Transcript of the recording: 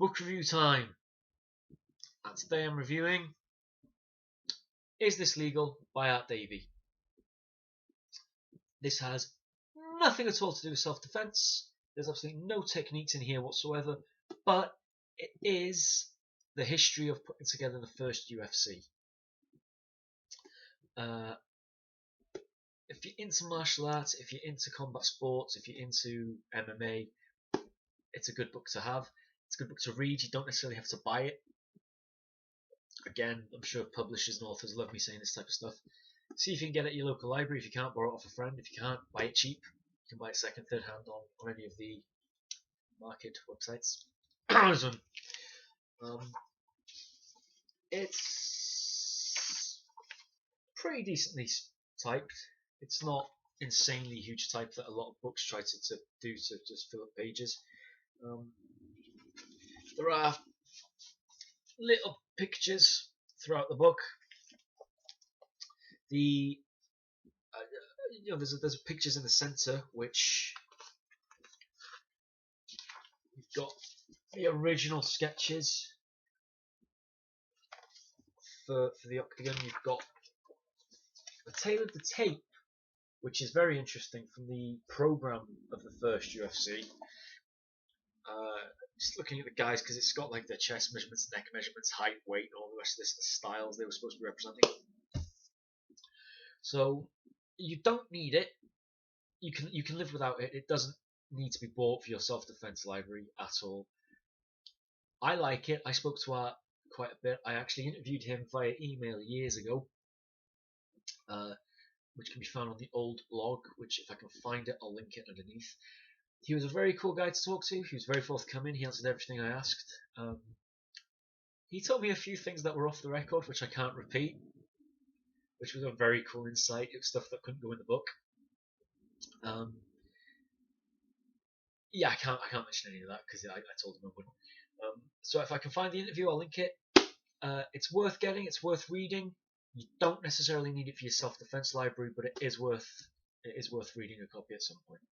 Book review time. And today I'm reviewing Is This Legal by Davie. This has nothing at all to do with self-defense. There's absolutely no techniques in here whatsoever, but it is the history of putting together the first UFC. If you're into martial arts, if you're into combat sports, if you're into MMA, it's a good book to have. It's a good book to read. You don't necessarily have to buy it. Again, I'm sure publishers and authors love me saying this type of stuff. See if you can get it at your local library. If you can't, borrow it off a friend. If you can't, buy it cheap. You can buy it second, third hand on any of the market websites. It's pretty decently typed. It's not insanely huge type that a lot of books try to do to just fill up pages. There are little pictures throughout the book. There's pictures in the center which you've got the original sketches for the Octagon. You've got the tale of the tape, which is very interesting, from the program of the first UFC. Just looking at the guys, because it's got like their chest measurements, neck measurements, height, weight, and all the rest of this, the styles they were supposed to be representing. So you don't need it. You can live without it. It doesn't need to be bought for your self-defense library at all. I like it. I spoke to Art quite a bit. I actually interviewed him via email years ago, which can be found on the old blog, which if I can find it, I'll link it underneath. He was a very cool guy to talk to. He was very forthcoming. He answered everything I asked. He told me a few things that were off the record, which I can't repeat, which was a very cool insight. It was stuff that couldn't go in the book. Yeah, I can't mention any of that because I told him I wouldn't. So if I can find the interview, I'll link it. It's worth getting. It's worth reading. You don't necessarily need it for your self-defense library, but it is worth reading a copy at some point.